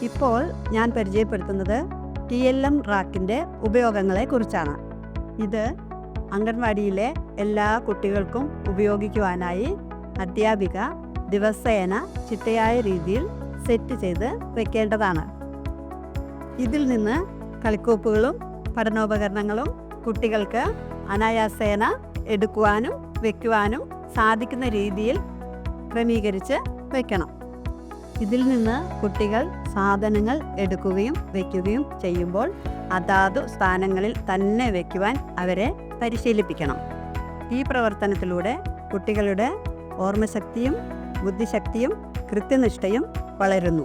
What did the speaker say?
ഇപ്പോൾ ഞാൻ പരിചയപ്പെടുത്തുന്നത് TLM റാക്കിൻ്റെ ഉപയോഗങ്ങളെക്കുറിച്ചാണ്. ഇത് അംഗൻവാടിയിലെ എല്ലാ കുട്ടികൾക്കും ഉപയോഗിക്കുവാനായി അധ്യാപിക ദിവസേന ചിട്ടയായ രീതിയിൽ സെറ്റ് ചെയ്ത് വയ്ക്കേണ്ടതാണ്. ഇതിൽ നിന്ന് കളിക്കോപ്പുകളും പഠനോപകരണങ്ങളും കുട്ടികൾക്ക് അനായാസേന എടുക്കുവാനും വയ്ക്കുവാനും സാധിക്കുന്ന രീതിയിൽ ക്രമീകരിച്ച് വയ്ക്കണം. ഇതിൽ നിന്ന് കുട്ടികൾ സാധനങ്ങൾ എടുക്കുകയും വയ്ക്കുകയും ചെയ്യുമ്പോൾ അതാതു സ്ഥാനങ്ങളിൽ തന്നെ വയ്ക്കുവാൻ അവരെ പരിശീലിപ്പിക്കണം. ഈ പ്രവർത്തനത്തിലൂടെ കുട്ടികളുടെ ഓർമ്മശക്തിയും ബുദ്ധിശക്തിയും കൃത്യനിഷ്ഠയും വളരുന്നു.